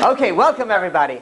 Okay, welcome everybody.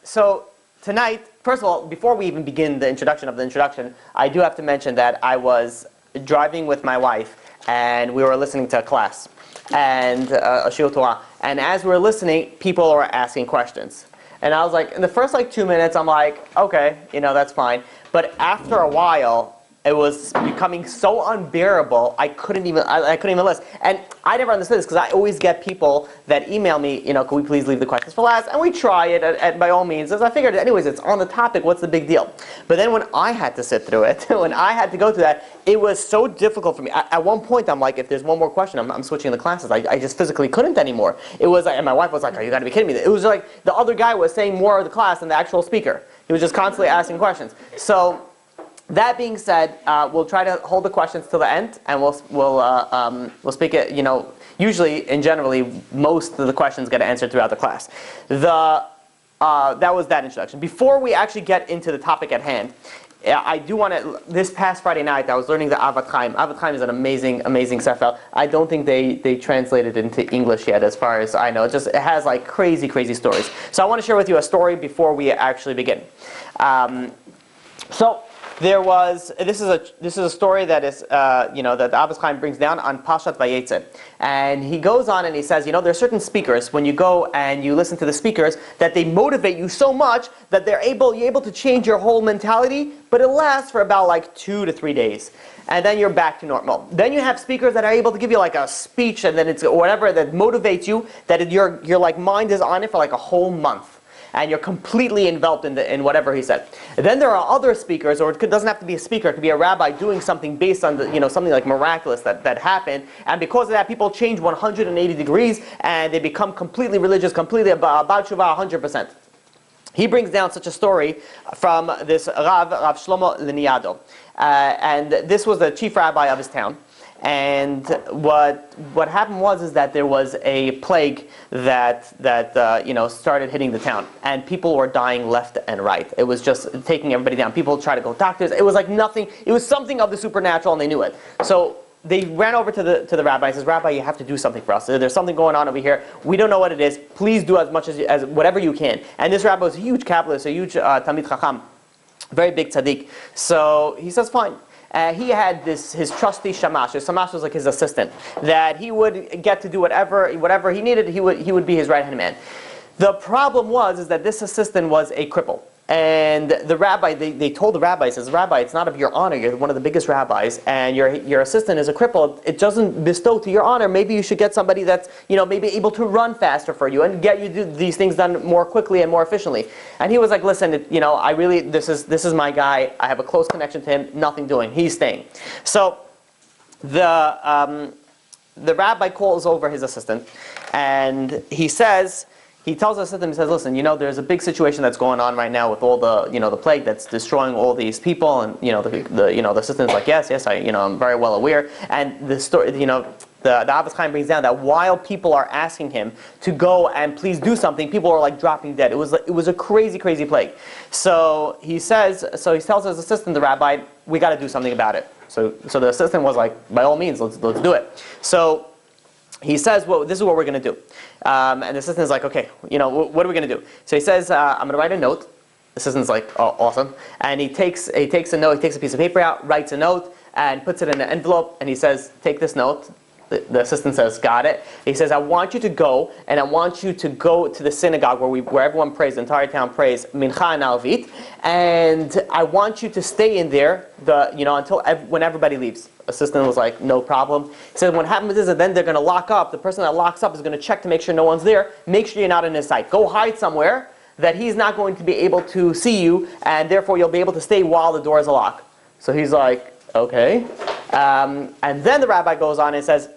So tonight, first of all, before we even begin the introduction of the introduction, I do have to mention that I was driving with my wife and we were listening to a class and a shiur Torah. And as we were listening, people were asking questions. And I was like, in the first 2 minutes, I'm like, okay, that's fine. But after a while, it was becoming so unbearable, I couldn't even listen. And I never understood this because I always get people that email me, can we please leave the questions for last? And we try it at by all means. As I figured, anyways, it's on the topic, what's the big deal? But then when I had to sit through it, when I had to go through that, it was so difficult for me. At one point, I'm like, if there's one more question, I'm switching the classes. I just physically couldn't anymore. It was like, and my wife was like, "Are you gotta be kidding me?" It was like the other guy was saying more of the class than the actual speaker. He was just constantly asking questions. So, that being said, we'll try to hold the questions till the end, and we'll speak it. Usually and generally, most of the questions get answered throughout the class. That was that introduction. Before we actually get into the topic at hand, I do want to. This past Friday night, I was learning the Avat Chaim. Avat Chaim is an amazing sefer. I don't think they translated it into English yet, as far as I know. It has crazy stories. So I want to share with you a story before we actually begin. This is a story that is that the Abbas Chaim brings down on Pashat Vayetze, and he goes on and he says, there are certain speakers when you go and you listen to the speakers that they motivate you so much that you're able to change your whole mentality, but it lasts for about 2 to 3 days, and then you're back to normal. Then you have speakers that are able to give you a speech, and then it's whatever that motivates you, that your mind is on it for a whole month. And you're completely enveloped in whatever he said. And then there are other speakers, or it doesn't have to be a speaker, it could be a rabbi doing something based on something miraculous that happened, and because of that, people change 180 degrees, and they become completely religious, completely about tshuva 100%. He brings down such a story from this Rav Shlomo Liniado, and this was the chief rabbi of his town. And what happened was that there was a plague that started hitting the town, and people were dying left and right. It was just taking everybody down. People tried to go to doctors. It was like nothing. It was something of the supernatural, and they knew it. So they ran over to the rabbi and says, "Rabbi, you have to do something for us. There's something going on over here. We don't know what it is. Please do as much as whatever you can." And this rabbi was a huge Kabbalist, a huge Talmid Chacham, very big tzaddik. So he says, "Fine." He had his trusty shamash. His shamash was like his assistant, that he would get to do whatever he needed. He would be his right hand man. The problem was that this assistant was a cripple, and the rabbi they told the rabbi, says, "Rabbi, it's not of your honor. You're one of the biggest rabbis, and your assistant is a cripple. It doesn't bestow to your honor. Maybe you should get somebody that's maybe able to run faster for you and get you do these things done more quickly and more efficiently." And he was like, "Listen, I really this is my guy. I have a close connection to him. Nothing doing. He's staying." So the rabbi calls over his assistant, and he tells the assistant, he says, "Listen, there's a big situation that's going on right now with all the the plague that's destroying all these people." And the assistant's like, "Yes, I'm very well aware." And the story, the Abbas Chaim brings down that while people are asking him to go and please do something, people are dropping dead. It was a crazy plague. So he tells his assistant, the rabbi, "We got to do something about it." So the assistant was like, "By all means, let's do it." So he says, "Well, this is what we're going to do." And the assistant's like, "Okay, what are we going to do?" So he says, "I'm going to write a note." The assistant's like, "Oh, awesome." And he takes a note, he takes a piece of paper out, writes a note, and puts it in an envelope, and he says, "Take this note." The assistant says, "Got it." He says, "I want you to go, and I want you to go to the synagogue where everyone prays, the entire town prays, Mincha and Alvit, and I want you to stay in there until when everybody leaves." Assistant was like, "No problem." He said, "What happens is that then they're going to lock up. The person that locks up is going to check to make sure no one's there. Make sure you're not in his sight. Go hide somewhere that he's not going to be able to see you, and therefore you'll be able to stay while the doors are locked." So he's like, "Okay." And then the rabbi goes on and says,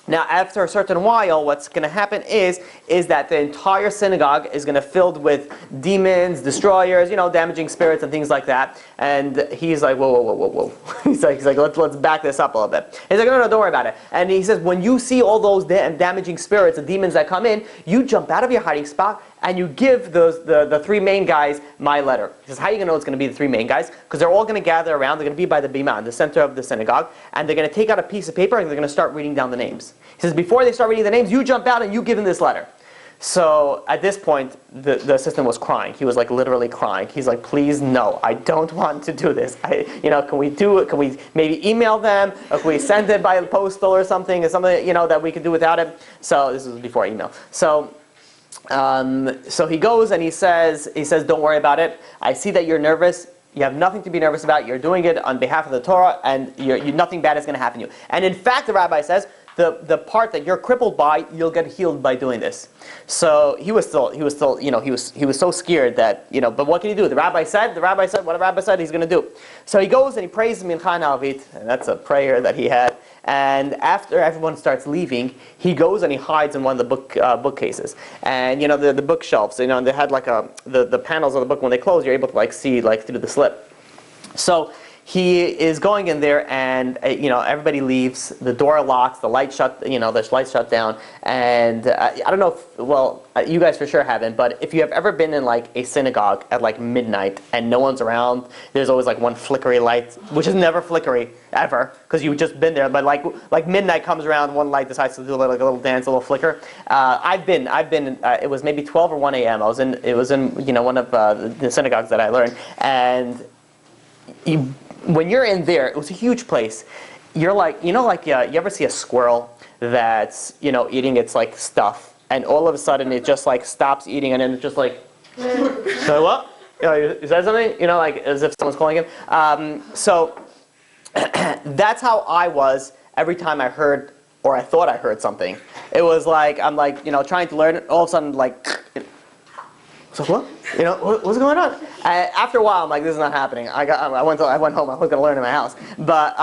"Now, after a certain while, what's going to happen is that the entire synagogue is going to filled with demons, destroyers, damaging spirits and things like that." And he's like, "Whoa. He's like, let's back this up a little bit." He's like, No, don't worry about it. And he says, "When you see all those damaging spirits and demons that come in, you jump out of your hiding spot and you give the three main guys my letter." He says, "How are you going to know it's going to be the three main guys? Because they're all going to gather around. They're going to be by the bima, in the center of the synagogue, and they're going to take out a piece of paper and they're going to start reading down the names." He says, "Before they start reading the names, you jump out and you give them this letter." So at this point, the assistant was crying. He was like literally crying. He's like, please, no, I don't want to do this. Can we do it? Can we maybe email them? Or can we send it by postal or something? Or something, that we could do without it. So this was before email. So he goes and he says, don't worry about it. I see that you're nervous. You have nothing to be nervous about. You're doing it on behalf of the Torah, and nothing bad is going to happen to you. And in fact, the rabbi says, the part that you're crippled by, you'll get healed by doing this. So he was so scared that, but what can he do? The rabbi said what the rabbi said he's going to do. So he goes and he prays Mincha Na'avit, and that's a prayer that he had. And after everyone starts leaving, he goes and he hides in one of the bookcases. And the bookshelves, they had like the panels of the book, when they close, you're able to see through the slip. So he is going in there, and everybody leaves. The door locks. The light shut. The lights shut down. And I don't know if you guys for sure haven't. But if you have ever been in a synagogue at midnight and no one's around, there's always one flickery light, which is never flickery ever because you've just been there. But like midnight comes around, one light decides to do a little dance, a little flicker. I've been. It was maybe 12 or 1 a.m. It was in one of the synagogues that I learned, and when you're in there, it was a huge place. You're you ever see a squirrel that's, eating its stuff, and all of a sudden it just stops eating, and then it's just so what? You said something? As if someone's calling him. So that's how I was every time I heard, or I thought I heard something. It was I'm trying to learn it, all of a sudden so what? What's going on? After a while, I'm like, this is not happening. I went home. I was going to learn in my house. But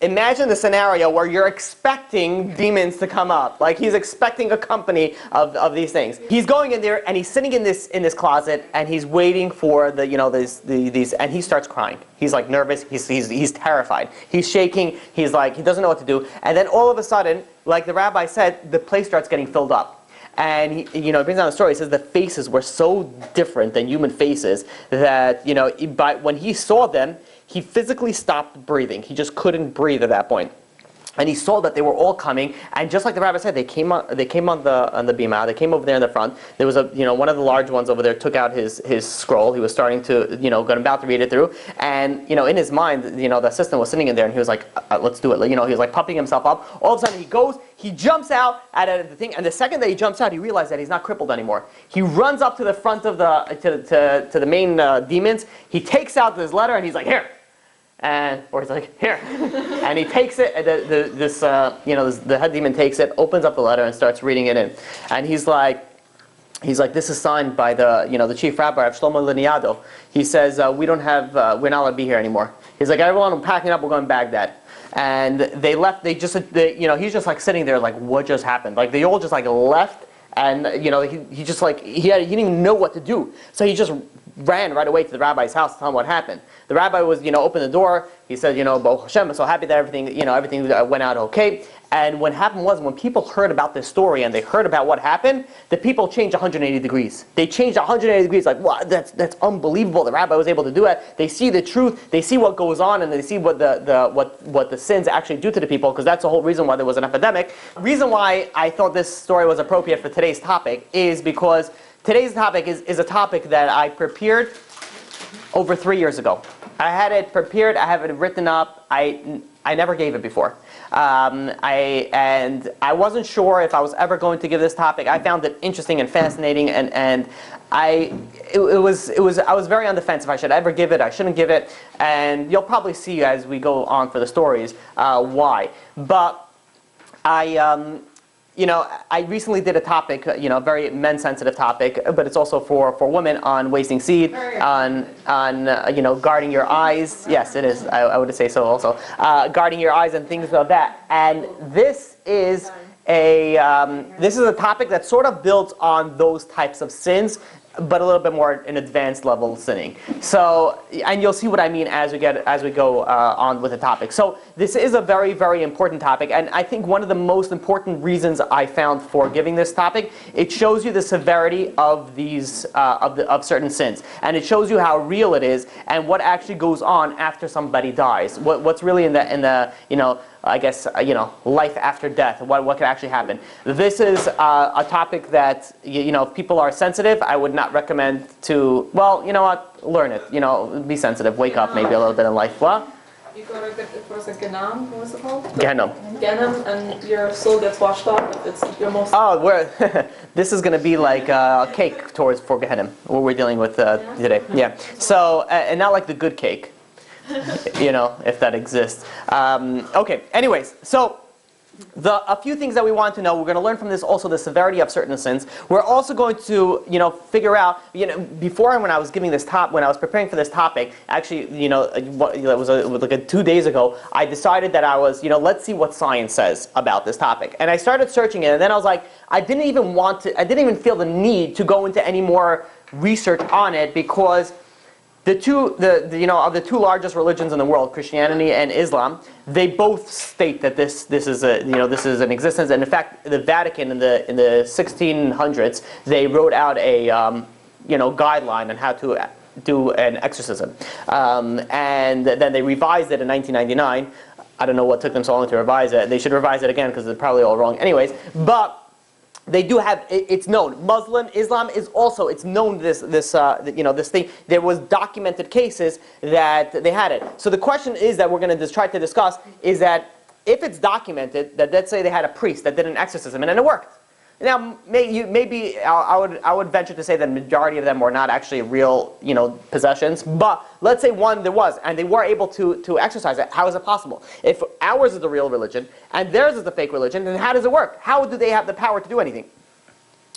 imagine the scenario where you're expecting demons to come up. He's expecting a company of these things. He's going in there and he's sitting in this closet and he's waiting for these, and he starts crying. He's nervous. He's terrified. He's shaking. He's he doesn't know what to do. And then all of a sudden, like the rabbi said, the place starts getting filled up. And he brings down the story. He says the faces were so different than human faces that when he saw them, he physically stopped breathing. He just couldn't breathe at that point. And he saw that they were all coming, and just like the rabbi said, they came on the bima. They came over there in the front. There was one of the large ones over there took out his scroll. He was starting to about to read it through, and in his mind, the assistant was sitting in there, and he was like, let's do it. He was pumping himself up. All of a sudden, he jumps out at the thing, and the second that he jumps out, he realized that he's not crippled anymore. He runs up to the front of to the main demons. He takes out this letter, and he's like, here. Or he's like, here, and he takes it. The head demon takes it, opens up the letter, and starts reading it in. And he's like, this is signed by the chief rabbi of Shlomo Liniado. He says, we're not allowed to be here anymore. He's like, everyone, I'm packing up. We're going to Baghdad. And they left. He's just sitting there, what just happened? They all just left, and he didn't even know what to do. So he just ran right away to the rabbi's house to tell him what happened. The rabbi was, opened the door. He said, Baruch Hashem, I'm so happy that everything went out okay. And what happened was, when people heard about this story and they heard about what happened, the people changed 180 degrees. They changed 180 degrees. Wow, that's unbelievable. The rabbi was able to do it. They see the truth. They see what goes on, and they see what the sins actually do to the people. Because that's the whole reason why there was an epidemic. The reason why I thought this story was appropriate for today's topic is because today's topic is a topic that I prepared over 3 years ago. I had it prepared. I have it written up. I never gave it before. I wasn't sure if I was ever going to give this topic. I found it interesting and fascinating, and I was very on the fence if I should ever give it, I shouldn't give it, and you'll probably see as we go on for the stories why. But I recently did a topic, a very men-sensitive topic, but it's also for women, on wasting seed, on guarding your eyes. Yes, it is. I would say so also. Guarding your eyes and things like that. And this is a topic that sort of builds on those types of sins, but a little bit more an advanced level sinning. So, and you'll see what I mean as we go on with the topic. So this is a very, very important topic, and I think one of the most important reasons I found for giving this topic, it shows you the severity of these of certain sins, and it shows you how real it is and what actually goes on after somebody dies. What's really in the I guess, life after death, what could actually happen. This is a topic that, if people are sensitive, I would not recommend to, well, you know what, learn it, be sensitive, wake up maybe a little bit in life. What? You go to, what is it, Gehenna? What was it called? Gehenna. Gehenna, and your soul gets washed off if it's your most... Oh, this is going to be like a cake for Gehenna, what we're dealing with today. Yeah. So, and not like the good cake. If that exists. Okay, anyways, so a few things that we want to know. We're going to learn from this also the severity of certain sins. We're also going to, figure out, before when I was giving this when I was preparing for this topic, actually, it was like 2 days ago, I decided that I was, let's see what science says about this topic. And I started searching it, and then I was like, I didn't even feel the need to go into any more research on it, because of the two largest religions in the world, Christianity and Islam, they both state that this is an existence. And in fact, the Vatican in the 1600s, they wrote out a guideline on how to do an exorcism, and then they revised it in 1999. I don't know what took them so long to revise it. They should revise it again because they're probably all wrong. Anyways, but they do have, it's known. Islam is also, it's known this thing. There was documented cases that they had it. So the question is that we're going to try to discuss is that if it's documented that, let's say they had a priest that did an exorcism and then it worked. Now, maybe I would venture to say that the majority of them were not actually real, possessions. But let's say one there was, and they were able to exercise it. How is it possible? If ours is the real religion and theirs is the fake religion, then how does it work? How do they have the power to do anything?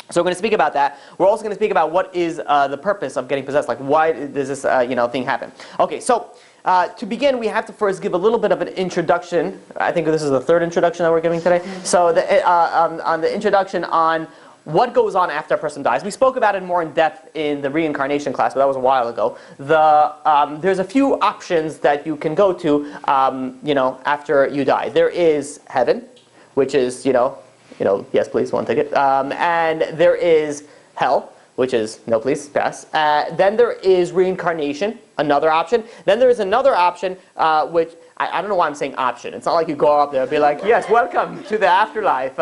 So we're going to speak about that. We're also going to speak about what is the purpose of getting possessed. Like, why does this thing happen? Okay, so. To begin, we have to first give a little bit of an introduction. I think this is the third introduction that we're giving today. So on the introduction on what goes on after a person dies. We spoke about it more in depth in the reincarnation class, but that was a while ago. There's a few options that you can go to, after you die. There is heaven, which is, yes, please, one ticket. And there is hell, which is, no please, pass. Then there is reincarnation, another option. Then there is another option, which, I don't know why I'm saying option. It's not like you go up there and be like, yes, welcome to the afterlife.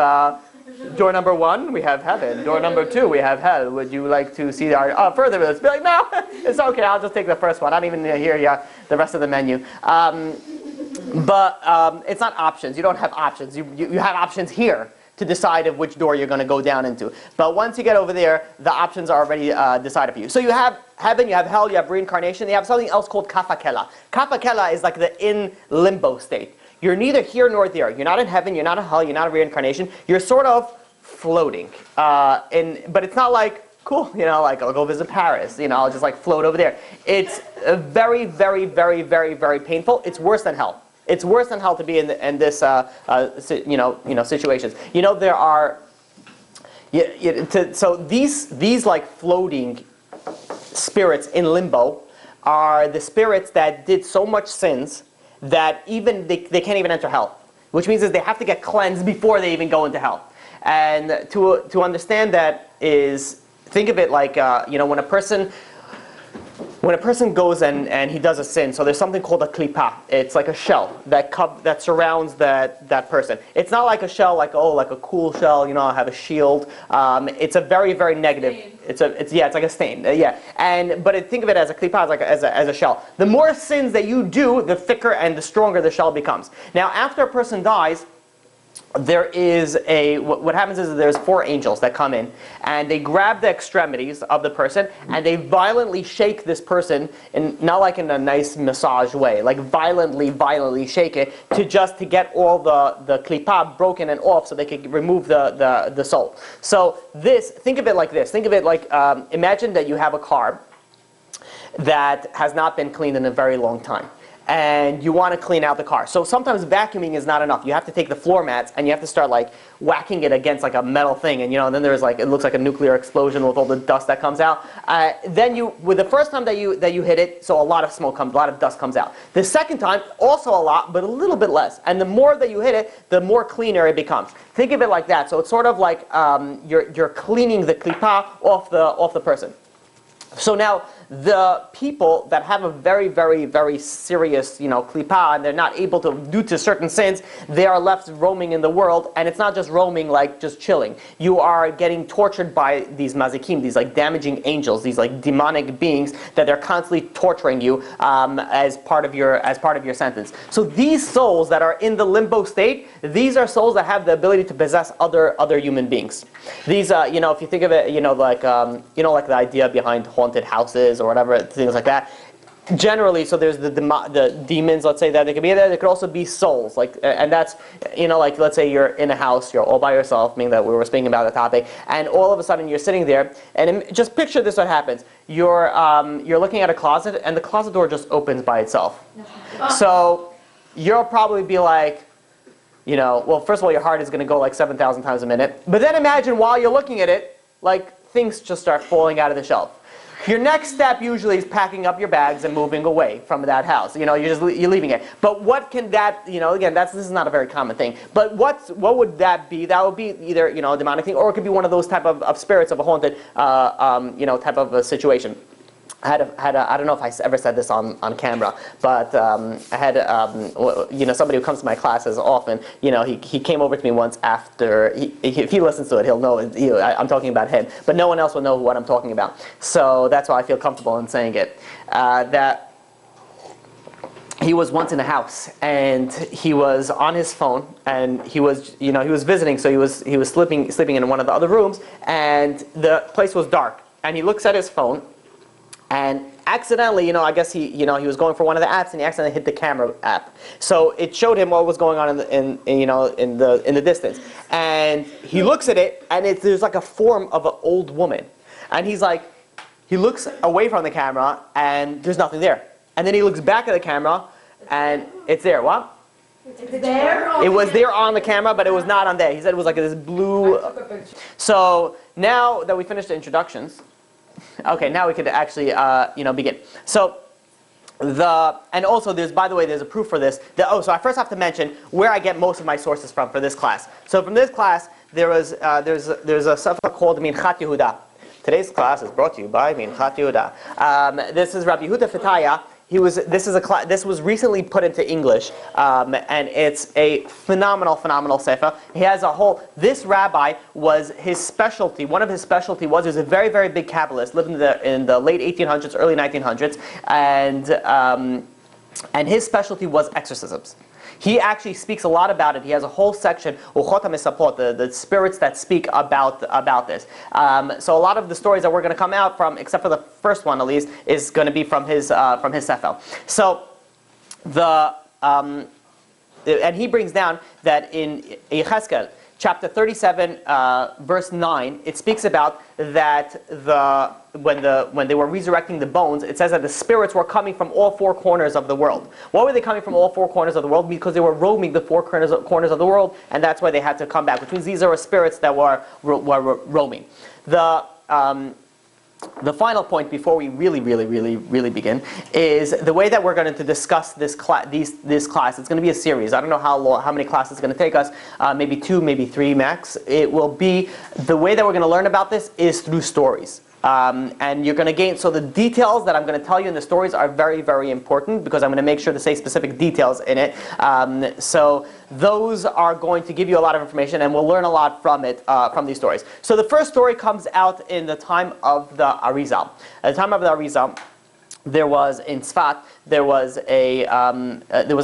Door number 1, we have heaven. Door number 2, we have hell. Would you like to see our further with us? Be like, no, it's okay, I'll just take the first one. I don't even hear the rest of the menu. But it's not options. You don't have options. You have options here to decide of which door you're going to go down into. But once you get over there, the options are already decided for you. So you have heaven, you have hell, you have reincarnation, you have something else called kafakela. Kafakela is like the in limbo state. You're neither here nor there. You're not in heaven, you're not in hell, you're not in reincarnation. You're sort of floating. But it's not like, cool, like I'll go visit Paris, I'll just like float over there. It's very, very, very, very, very painful. It's worse than hell. It's worse than hell to be in this, situations. There are, so these like floating spirits in limbo are the spirits that did so much sins that even they can't even enter hell, which means that they have to get cleansed before they even go into hell. And to understand that is, think of it like, when a person goes and he does a sin, so there's something called a klipa. It's like a shell that surrounds that person. It's not like a shell, like a cool shell, I have a shield. It's a very, very negative. It's like a stain. But think of it as a klipa, as a shell. The more sins that you do, the thicker and the stronger the shell becomes. Now, after a person dies, there is what happens is there's 4 angels that come in and they grab the extremities of the person and they violently shake this person, and not like in a nice massage way, like violently shake it to get all the klipa broken and off so they can remove the soul. So think of it like this. Think of it like, imagine that you have a car that has not been cleaned in a very long time. And you want to clean out the car. So sometimes vacuuming is not enough. You have to take the floor mats and you have to start like whacking it against like a metal thing, and and then there's like, it looks like a nuclear explosion with all the dust that comes out. Then with the first time that you hit it, so a lot of smoke comes, a lot of dust comes out. The second time, also a lot, but a little bit less. And the more that you hit it, the more cleaner it becomes. Think of it like that. So it's sort of like you're cleaning the klipa off the person. So now the people that have a very, very, very serious, klipa, and they're not able to, due to certain sins, they are left roaming in the world, and it's not just roaming like just chilling. You are getting tortured by these mazikim, these like damaging angels, these like demonic beings that they're constantly torturing you as part of your sentence. So these souls that are in the limbo state, these are souls that have the ability to possess other human beings. These, if you think of it, like the idea behind haunted houses or whatever, things like that. Generally, so there's the demons, let's say, that they could be there. There could also be souls, and that's, like let's say you're in a house, you're all by yourself, meaning that we were speaking about the topic, and all of a sudden you're sitting there, and just picture this: what happens? You're looking at a closet, and the closet door just opens by itself. So you'll probably be like, well, first of all, your heart is going to go like 7,000 times a minute. But then imagine while you're looking at it, like things just start falling out of the shelf. Your next step usually is packing up your bags and moving away from that house. You're leaving it. But what can that, again, this is not a very common thing. But what would that be? That would be either, a demonic thing, or it could be one of those type of spirits of a haunted, type of a situation. I don't know if I ever said this on camera, but I had somebody who comes to my classes often. He came over to me once after. If he listens to it, he'll know I'm talking about him. But no one else will know what I'm talking about. So that's why I feel comfortable in saying it. That he was once in a house, and he was on his phone, and he was visiting, so he was sleeping in one of the other rooms, and the place was dark, and he looks at his phone. And accidentally, I guess he was going for one of the apps, and he accidentally hit the camera app. So it showed him what was going on in the distance. And he looks at it, and there's like a form of an old woman. And he looks away from the camera, and there's nothing there. And then he looks back at the camera, and it's there. What? It's there? It was there on the camera, but it was not on there. He said it was like this blue. So now that we finished the introductions. Okay, now we could actually, begin. So, and also there's a proof for this. So I first have to mention where I get most of my sources from for this class. So from this class, there's a sefer called Minchat Yehuda. Today's class is brought to you by Minchat Yehuda. This is Rabbi Yehuda Fitaya. This was recently put into English, and it's a phenomenal sefer. He has this rabbi was his specialty. One of his specialty was he was a very, very big Kabbalist, lived in the late 1800s, early 1900s, and his specialty was exorcisms. He actually speaks a lot about it. He has a whole section, the spirits that speak about this. So a lot of the stories that we're going to come out from, except for the first one at least, is going to be from his sefer. So and he brings down that in Yechezkel, chapter 37, verse 9, it speaks about that when they were resurrecting the bones, it says that the spirits were coming from all four corners of the world. Why were they coming from all four corners of the world? Because they were roaming the four corners of the world, and that's why they had to come back. Which means these are spirits that were roaming. The final point before we really begin is the way that we're going to discuss this class. It's going to be a series. I don't know how many classes it's going to take us. Maybe 2, maybe 3 max. It will be the way that we're going to learn about this is through stories. And you're going to gain, so the details that I'm going to tell you in the stories are very, very important because I'm going to make sure to say specific details in it. So those are going to give you a lot of information, and we'll learn a lot from it, from these stories. So the first story comes out in the time of the Arizal. At the time of the Arizal, there was in Tzfat, there was a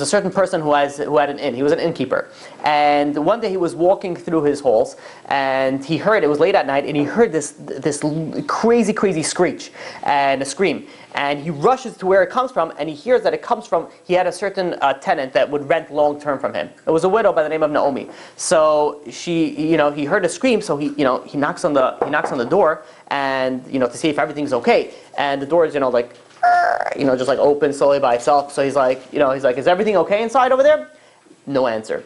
certain person who had an inn. He was an innkeeper, and one day he was walking through his halls, and he heard, it was late at night, and he heard this crazy screech and a scream, and he rushes to where it comes from, and he hears that it comes from, he had a certain tenant that would rent long term from him. It was a widow by the name of Naomi. So he heard a scream, so he knocks on the door, and to see if everything's okay, and the door is just like open slowly by itself. So he's like, is everything okay inside over there? No answer.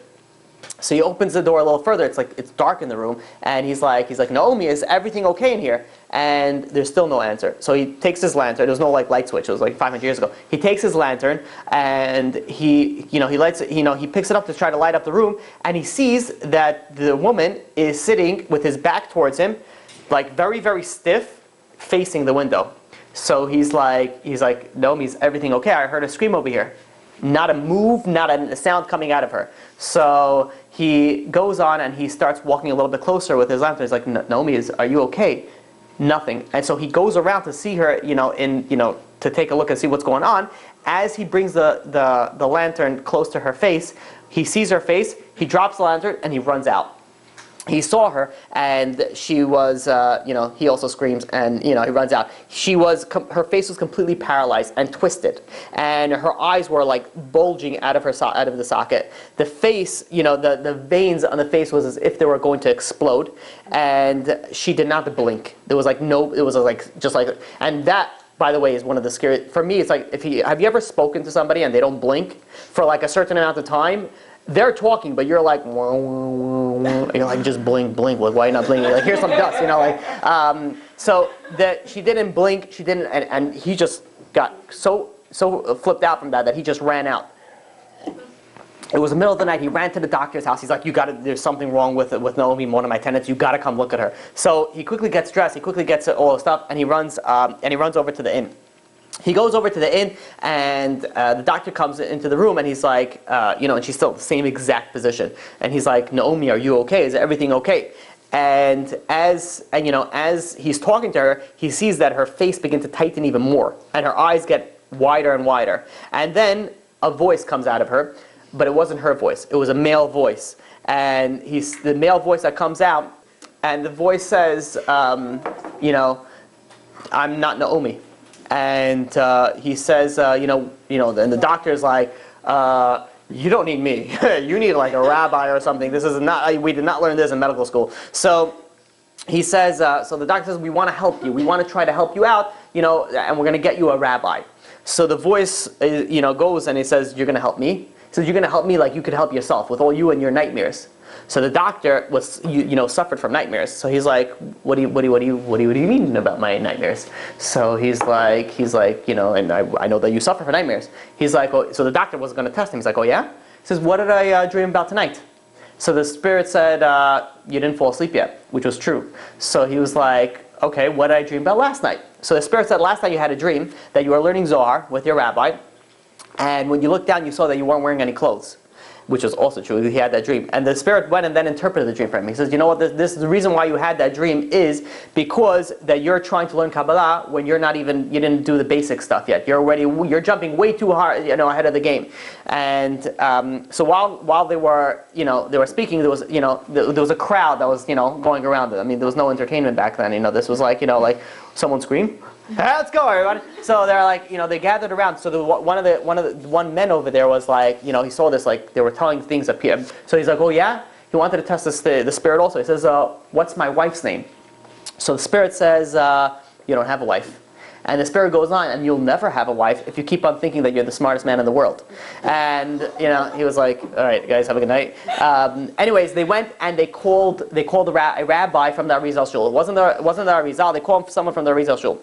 So he opens the door a little further. It's dark in the room, and he's like, Naomi, is everything okay in here? And there's still no answer. So he takes his lantern. There was no light switch. It was 500 years ago. He takes his lantern, and he lights it. He picks it up to try to light up the room, and he sees that the woman is sitting with his back towards him, very, very stiff, facing the window. So he's like, Naomi, is everything okay? I heard a scream over here. Not a move, not a sound coming out of her. So he goes on and he starts walking a little bit closer with his lantern. He's like, Naomi, are you okay? Nothing. And so he goes around to see her, to take a look and see what's going on. As he brings the lantern close to her face, he sees her face, he drops the lantern, and he runs out. He saw her, and she was, he also screams, and, he runs out. Her face was completely paralyzed and twisted, and her eyes were like bulging out of the socket. The face, the veins on the face was as if they were going to explode, and she did not blink. There was and that, by the way, is one of the scary. For me, it's like, have you ever spoken to somebody and they don't blink for like a certain amount of time? They're talking, but you're like, wah, wah, wah, wah. You're like, just blink. Like, why not blink? Like, here's some dust, So that she didn't blink. She didn't, and he just got so flipped out from that he just ran out. It was the middle of the night. He ran to the doctor's house. He's like, there's something wrong with Naomi, one of my tenants. You got to come look at her. So he quickly gets dressed. He quickly gets all the stuff, and he runs over to the inn. He goes over to the inn, and the doctor comes into the room, and he's like, and she's still in the same exact position. And he's like, Naomi, are you okay? Is everything okay? And as he's talking to her, he sees that her face begins to tighten even more, and her eyes get wider and wider. And then a voice comes out of her, but it wasn't her voice. It was a male voice, and the male voice that comes out, and the voice says, I'm not Naomi. And he says, and the doctor's like, you don't need me. You need like a rabbi or something. This is not. We did not learn this in medical school. So he says, so the doctor says, we want to help you. We want to try to help you out, and we're going to get you a rabbi. So the voice, goes and he says, you're going to help me? He says, you're going to help me like you could help yourself with all you and your nightmares. So the doctor was, suffered from nightmares. So he's like, what do you mean about my nightmares? So he's like, and I know that you suffer from nightmares. He's like, so the doctor was going to test him. He's like, oh yeah? He says, what did I dream about tonight? So the spirit said, you didn't fall asleep yet, which was true. So he was like, okay, what did I dream about last night? So the spirit said, last night you had a dream that you were learning Zohar with your rabbi, and when you looked down, you saw that you weren't wearing any clothes, which was also true. He had that dream. And the spirit went and then interpreted the dream for him. He says, you know what, this is the reason why you had that dream is because that you're trying to learn Kabbalah when you didn't do the basic stuff yet. You're jumping way too hard, ahead of the game. And so while they were speaking, there was a crowd that was, going around it. I mean, there was no entertainment back then. This was like someone scream. Let's go, everybody. So they're like, they gathered around. So one man over there was like, he saw this, like, they were telling things appear. So he's like, oh yeah? He wanted to test the spirit also. He says, what's my wife's name? So the spirit says, you don't have a wife. And the spirit goes on, and you'll never have a wife if you keep on thinking that you're the smartest man in the world. And, he was like, all right, guys, have a good night. Anyways, they went and they called a rabbi from the Arizal Shul. It wasn't the Arizal, they called someone from the Arizal Shul.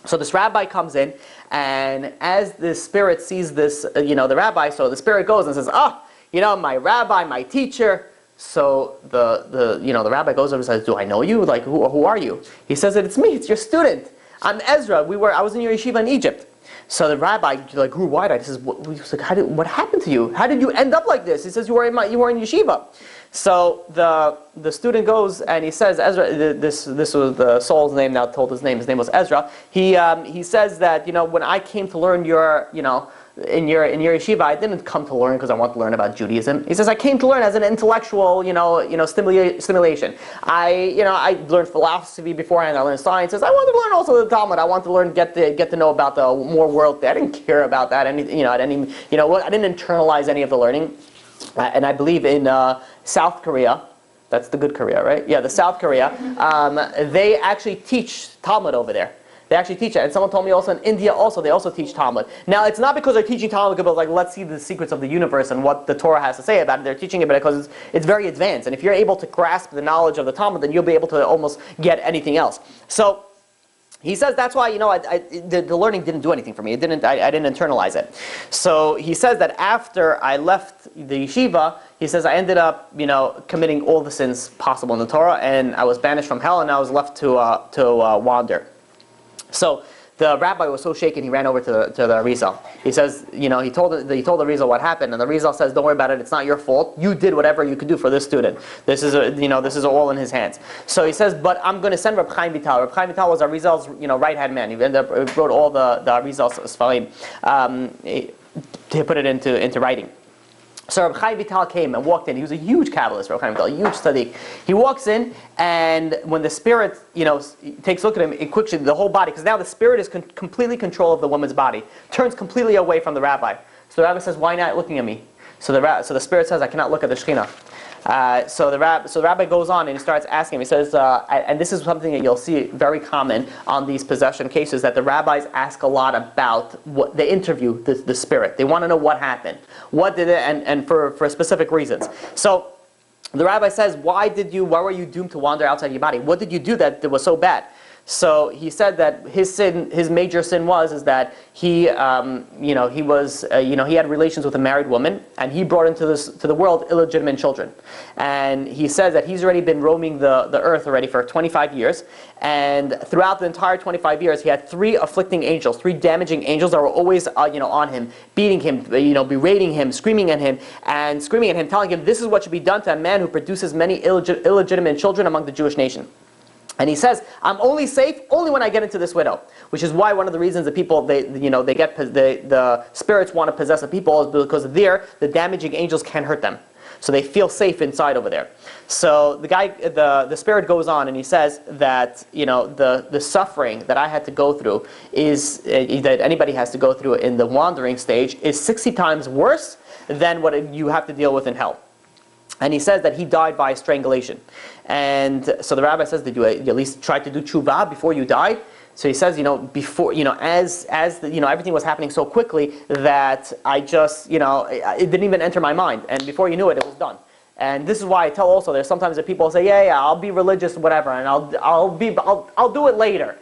So this rabbi comes in, and as the spirit sees this, the rabbi, so the spirit goes and says, my rabbi, my teacher. So the rabbi goes over and says, do I know you? Like, who are you? He says that it's me, it's your student. I'm Ezra. I was in your yeshiva in Egypt. So the rabbi grew wide-eyed. He says, what happened to you? How did you end up like this? He says, you were in yeshiva. So the student goes and he says, Ezra, this was the soul's name, now told his name was Ezra. He says that, when I came to learn your in your yeshiva, I didn't come to learn because I want to learn about Judaism. He says, I came to learn as an intellectual, stimulation. I learned philosophy beforehand. I learned sciences. I wanted to learn also the Talmud. I wanted to learn, get to know about the more world. I didn't care about that. I didn't internalize any of the learning. And I believe in South Korea. That's the good Korea, right? Yeah, the South Korea. They actually teach Talmud over there. They actually teach it. And someone told me also in India also, they also teach Talmud. Now, it's not because they're teaching Talmud, but like, let's see the secrets of the universe and what the Torah has to say about it. They're teaching it because it's very advanced. And if you're able to grasp the knowledge of the Talmud, then you'll be able to almost get anything else. So he says that's why, the learning didn't do anything for me. I didn't internalize it. So he says that after I left the yeshiva, he says I ended up, committing all the sins possible in the Torah, and I was banished from hell, and I was left to wander. So The rabbi was so shaken, he ran over to the Arizal. He says, he told the Arizal what happened, and the Arizal says, don't worry about it, it's not your fault. You did whatever you could do for this student. This is all in his hands. So he says, but I'm going to send Reb Chaim Vital. Reb Chaim Vital was Arizal's right-hand man. He wrote all the Arizal's Sfarim. He put it into writing. So Reb Chaim Vital came and walked in. He was a huge Kabbalist, Reb Chaim Vital, a huge tzaddik. He walks in, and when the spirit, takes a look at him, it quickly, the whole body, because now the spirit is completely control of the woman's body, turns completely away from the rabbi. So the rabbi says, "Why not looking at me?" So the spirit says, "I cannot look at the Shekhinah." So the rabbi goes on and he starts asking him. He says, and this is something that you'll see very common on these possession cases, that the rabbis ask a lot about what they interview the spirit. They want to know what happened, what did it, and for specific reasons. So the rabbi says, why were you doomed to wander outside your body? What did you do that was so bad? So he said that his major sin was that he had relations with a married woman, and he brought into the world illegitimate children. And he says that he's already been roaming the earth already for 25 years, and throughout the entire 25 years, he had 3 afflicting angels, 3 damaging angels that were always on him, beating him, berating him, screaming at him, telling him this is what should be done to a man who produces many illegitimate children among the Jewish nation. And he says, I'm only safe when I get into this widow, which is why one of the reasons that people the spirits want to possess the people is because there the damaging angels can't hurt them, so they feel safe inside over there. So the spirit goes on and he says that the suffering that I had to go through that anybody has to go through in the wandering stage is 60 times worse than what you have to deal with in hell. And he says that he died by strangulation. And so the rabbi says, did you at least try to do tshuva before you died? So he says, before, as everything was happening so quickly that I just, it didn't even enter my mind. And before you knew it, it was done. And this is why I tell also, there's sometimes that people say, yeah, I'll be religious, whatever, and I'll do it later.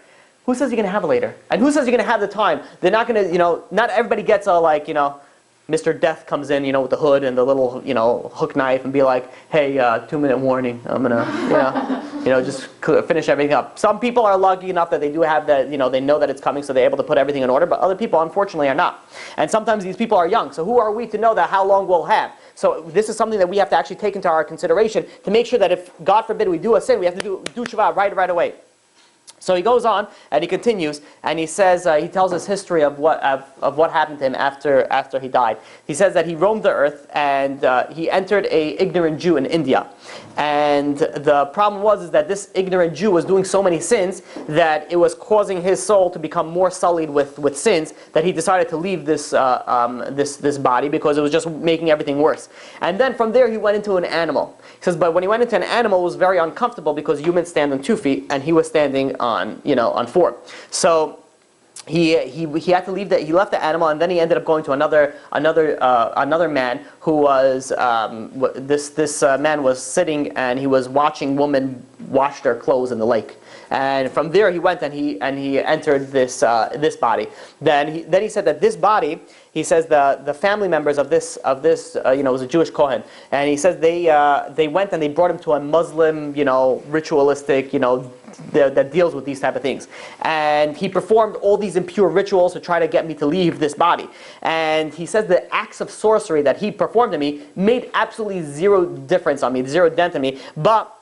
Who says you're going to have it later? And who says you're going to have the time? They're not going to, not everybody gets a Mr. Death comes in, with the hood and the little, hook knife and be like, hey, 2-minute warning, I'm gonna, just finish everything up. Some people are lucky enough that they do have that, they know that it's coming, so they're able to put everything in order, but other people, unfortunately, are not. And sometimes these people are young, so who are we to know that how long we'll have? So this is something that we have to actually take into our consideration to make sure that if, God forbid, we do a sin, we have to do tshuva right away. So he goes on and he continues and he says he tells his history of what happened to him after he died. He says that he roamed the earth and he entered a ignorant Jew in India, and the problem was that this ignorant Jew was doing so many sins that it was causing his soul to become more sullied with sins, that he decided to leave this body because it was just making everything worse. And then from there he went into an animal. He says, but when he went into an animal, it was very uncomfortable because humans stand on 2 feet and he was standing on 4. So he had to leave that. He left the animal, and then he ended up going to another man who was this man was sitting and he was watching women wash their clothes in the lake. And from there he went and he entered this body. Then he said that this body, he says the family members of this was a Jewish Kohen, and he says they went and they brought him to a Muslim ritualistic that deals with these type of things, and he performed all these impure rituals to try to get me to leave this body. And he says the acts of sorcery that he performed to me made absolutely zero difference on me, zero dent on me, but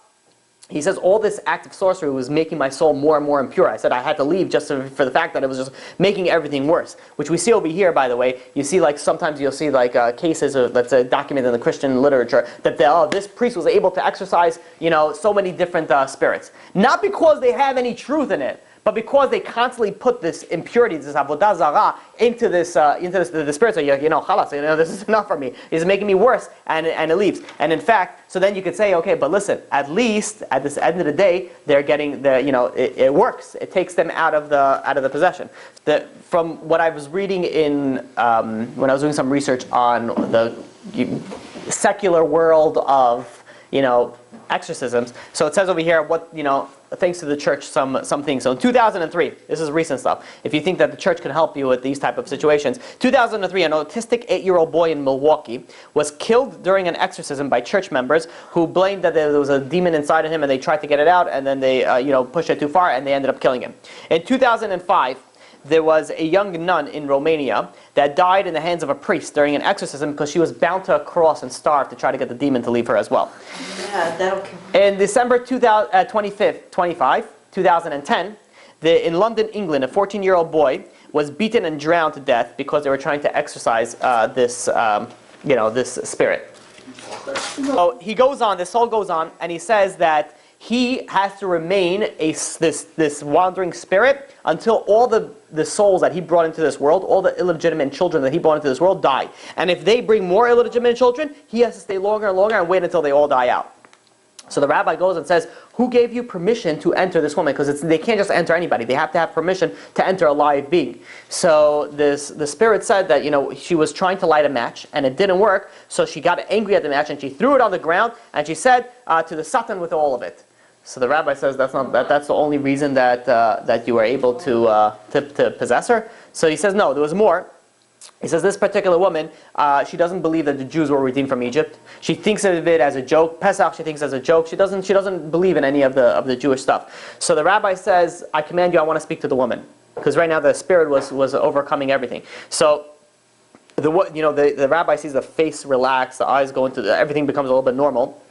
he says all this act of sorcery was making my soul more and more impure. I said I had to leave just for the fact that it was just making everything worse, which we see over here, by the way. You see, sometimes you'll see cases that's documented in the Christian literature that this priest was able to exorcise so many different spirits, not because they have any truth in it, but because they constantly put this impurity, this avodah zarah, into the spirit. So chalas, this is enough for me. It's making me worse, and it leaves. And in fact, so then you could say, okay, but listen, at least at this end of the day, they're getting it works. It takes them out of the possession. From what I was reading in when I was doing some research on the secular world of exorcisms. So it says over here thanks to the church, some things. So in 2003, this is recent stuff. If you think that the church can help you with these type of situations, 2003, an autistic 8-year-old boy in Milwaukee was killed during an exorcism by church members who blamed that there was a demon inside of him, and they tried to get it out, and then they pushed it too far, and they ended up killing him. In 2005, there was a young nun in Romania that died in the hands of a priest during an exorcism because she was bound to a cross and starved to try to get the demon to leave her as well. Yeah, that'll kill me. In December 2010, in London, England, a 14-year-old boy was beaten and drowned to death because they were trying to exorcise this spirit. So he goes on, the soul goes on, and he says that he has to remain this wandering spirit until all the souls that he brought into this world, all the illegitimate children that he brought into this world, die. And if they bring more illegitimate children, he has to stay longer and longer and wait until they all die out. So the rabbi goes and says, who gave you permission to enter this woman? Because they can't just enter anybody. They have to have permission to enter a live being. So the spirit said that she was trying to light a match and it didn't work. So she got angry at the match and she threw it on the ground and she said to the Satan with all of it. So the rabbi says that's the only reason that you were able to possess her. So he says no, there was more. He says this particular woman, she doesn't believe that the Jews were redeemed from Egypt. She thinks of it as a joke. Pesach she thinks as a joke. She doesn't believe in any of the Jewish stuff. So the rabbi says, I command you, I want to speak to the woman, because right now the spirit was overcoming everything. So the rabbi sees the face relax, the eyes go into everything becomes a little bit normal.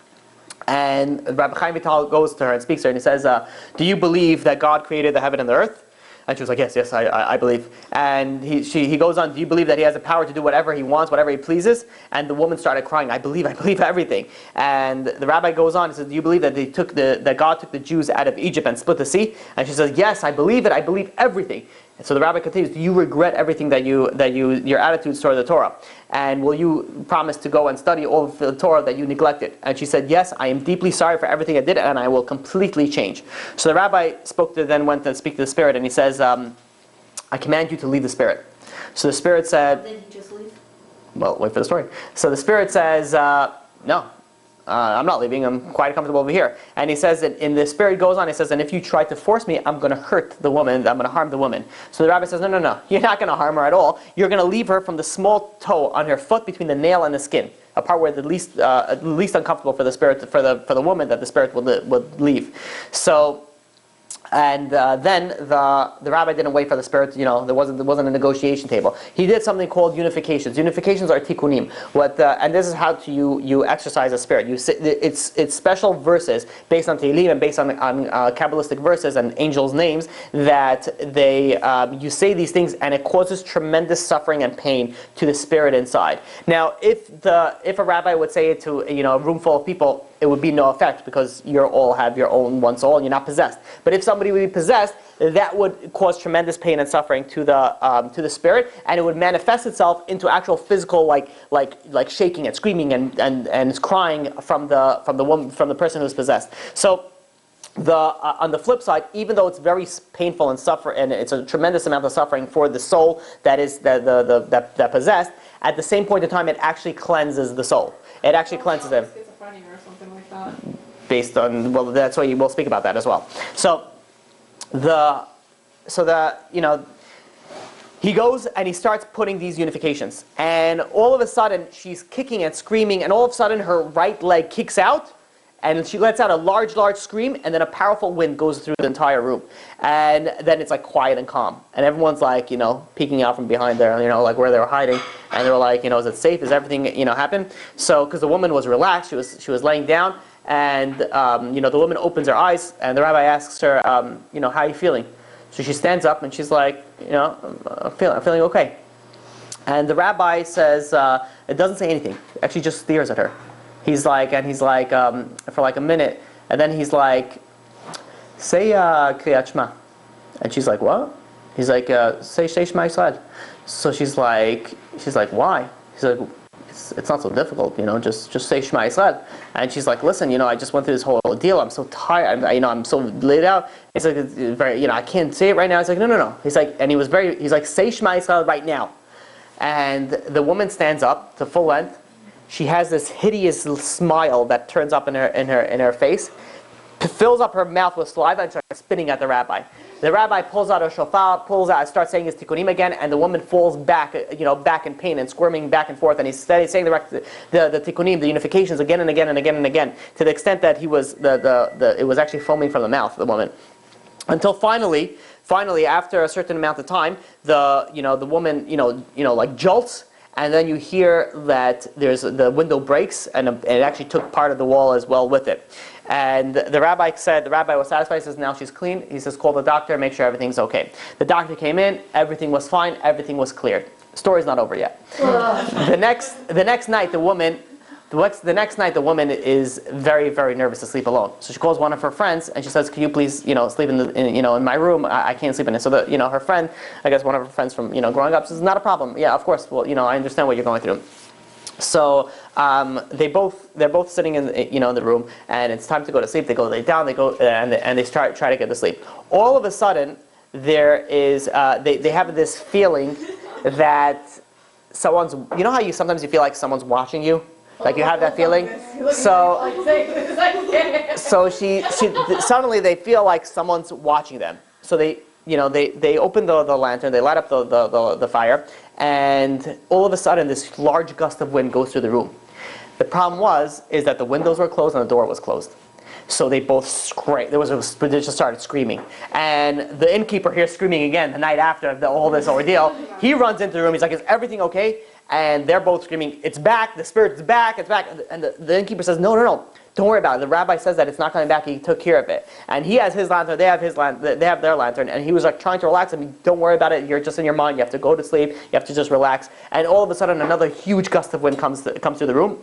And Rabbi Chaim Vital goes to her and speaks to her and he says, do you believe that God created the heaven and the earth? And she was like, yes, I believe. And he goes on, do you believe that he has the power to do whatever he wants, whatever he pleases? And the woman started crying, I believe everything. And the rabbi goes on and says, do you believe that that God took the Jews out of Egypt and split the sea? And she says, yes, I believe it, I believe everything. And so the rabbi continues, do you regret everything that your attitudes toward the Torah? And will you promise to go and study all of the Torah that you neglected? And she said, yes, I am deeply sorry for everything I did and I will completely change. So the rabbi then went to speak to the spirit and he says, I command you to leave the spirit. So the spirit said, Did he just leave? well, wait for the story. So the spirit says, no. I'm not leaving, I'm quite comfortable over here. And he says that the spirit goes on, he says, and if you try to force me, I'm going to hurt the woman, I'm going to harm the woman. So the rabbi says, no, you're not going to harm her at all. You're going to leave her from the small toe on her foot between the nail and the skin. A part where the least uncomfortable for the spirit, for the woman that the spirit would leave. So, and then the rabbi didn't wait for the spirit. There wasn't a negotiation table. He did something called unifications. Unifications are tikkunim. And this is how you exercise a spirit. It's special verses based on Tehillim and based on Kabbalistic verses and angels' names that you say these things and it causes tremendous suffering and pain to the spirit inside. Now, if a rabbi would say it to a room full of people, it would be no effect because you all have your own one soul and you're not possessed. But if somebody would be possessed, that would cause tremendous pain and suffering to the spirit, and it would manifest itself into actual physical, like shaking and screaming and crying from the person who's possessed. So on the flip side, even though it's very painful and it's a tremendous amount of suffering for the soul that is that possessed, at the same point in time, it actually cleanses the soul. It actually cleanses them. Schizophrenia or something like that. Based on, well, that's why we'll speak about that as well. So he goes and he starts putting these unifications, and all of a sudden she's kicking and screaming, and all of a sudden her right leg kicks out, and she lets out a large scream, and then a powerful wind goes through the entire room, and then it's like quiet and calm, and everyone's like peeking out from behind there, like where they were hiding, and they were like, is it safe? Is everything happened? So because the woman was relaxed, she was laying down, and the woman opens her eyes, and the rabbi asks her, how are you feeling? So she stands up and she's like, I'm feeling okay. And the rabbi says, it doesn't say anything. It actually just stares at her. He's like, for like a minute, and then he's like, say Kriyat Shema. And she's like, what? He's like, say Shema Yisrael. So she's like, why? He's like, it's not so difficult, just say Shema Yisrael. And she's like, listen, I just went through this whole deal. I'm so tired. I'm so laid out. He's like, it's very, I can't say it right now. He's like, no. He's like, say Shema Yisrael right now. And the woman stands up to full length. She has this hideous smile that turns up in her face, fills up her mouth with saliva, and starts spitting at the rabbi. The rabbi pulls out a shofar, starts saying his tikkunim again, and the woman falls back, back in pain and squirming back and forth, and he's saying the tikkunim, the unifications again and again and again and again, to the extent that it was actually foaming from the mouth of the woman. Until finally, after a certain amount of time, the woman, like jolts, and then you hear that the window breaks, and it actually took part of the wall as well with it. And the rabbi was satisfied. He says, now she's clean. He says, call the doctor, make sure everything's okay. The doctor came in, everything was fine, everything was cleared. Story's not over yet. The next night, the woman is very, very nervous to sleep alone. So she calls one of her friends and she says, "Can you please, sleep in my room? I can't sleep in it." So her friend, I guess one of her friends from growing up, says, "Not a problem. Yeah, of course. Well, I understand what you're going through." So they're both sitting in the room, and it's time to go to sleep. They lay down. They go and they try to get to sleep. All of a sudden, there is they have this feeling that someone's. You know how sometimes you feel like someone's watching you. Like you have that feeling, so she suddenly they feel like someone's watching them. So they open the lantern, they light up the fire, and all of a sudden this large gust of wind goes through the room. The problem is that the windows were closed and the door was closed. So they both screamed. They just started screaming, and the innkeeper hears screaming again the night after all this ordeal. He runs into the room. He's like, "Is everything okay?" And they're both screaming, "It's back! The spirit's back! It's back!" And the innkeeper says, "No, don't worry about it. The rabbi says that it's not coming back. He took care of it." And he has his lantern. They have their lantern. And he was like trying to relax him. "Don't worry about it. You're just in your mind. You have to go to sleep. You have to just relax." And all of a sudden, another huge gust of wind comes through the room.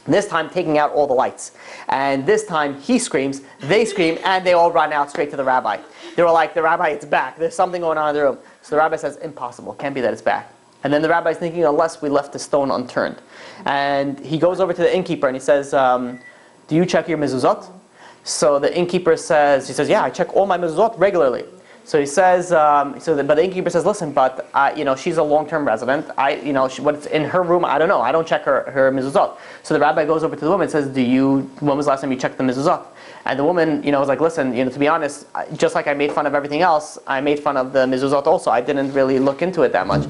This time taking out all the lights. And this time he screams, they scream, and they all run out straight to the rabbi. They were like, "The rabbi, it's back. There's something going on in the room." So the rabbi says, "Impossible. Can't be that it's back." And then the rabbi's thinking, unless we left the stone unturned. And he goes over to the innkeeper and he says, "Do you check your mezuzot?" So the innkeeper says, "Yeah, I check all my mezuzot regularly." So he says, but the innkeeper says, "Listen, but she's a long-term resident. What's in her room, I don't know. I don't check her mezuzot." So the rabbi goes over to the woman and says, "When was the last time you checked the mezuzot?" And the woman, was like, "Listen, to be honest, just like I made fun of everything else, I made fun of the mezuzot also. I didn't really look into it that much."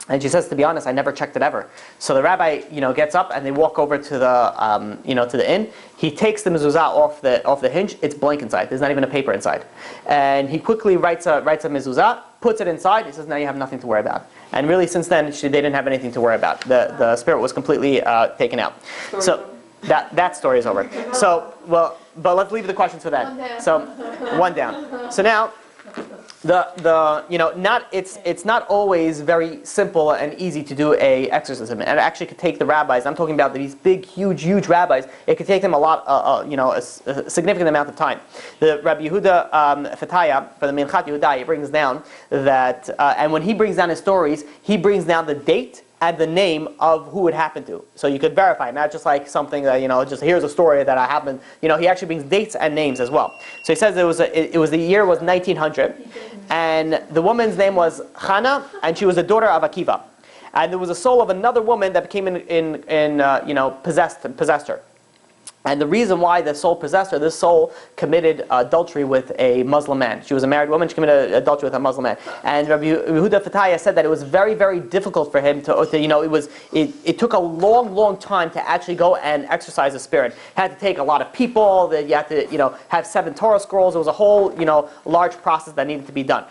And she says, "To be honest, I never checked it ever." So the rabbi, gets up and they walk over to the inn. He takes the mezuzah off the hinge. It's blank inside. There's not even a paper inside. And he quickly writes a mezuzah, puts it inside. He says, "Now you have nothing to worry about." And really, since then, they didn't have anything to worry about. The spirit was completely taken out. So that story is over. So but let's leave the questions for that. So one down. So now. It's not always very simple and easy to do a exorcism, and it actually could take the rabbis. I'm talking about these big, huge rabbis. It could take them a significant amount of time. The Rabbi Yehuda Fataya for the Minchat Yehuda, he brings down that, and when he brings down his stories, he brings down the date and the name of who it happened to. So you could verify, not just like something that, just here's a story that happened. He actually brings dates and names as well. So he says the year was 1900, and the woman's name was Chana, and she was the daughter of Akiva. And there was a soul of another woman that came possessed her. And the reason why the soul possessed her, this soul committed adultery with a Muslim man. She was a married woman, she committed adultery with a Muslim man. And Rabbi Yehuda Fataya said that it was very, very difficult for him it took a long time to actually go and exorcise the spirit. Had to take a lot of people, you had to have 7 Torah scrolls. It was a whole large process that needed to be done.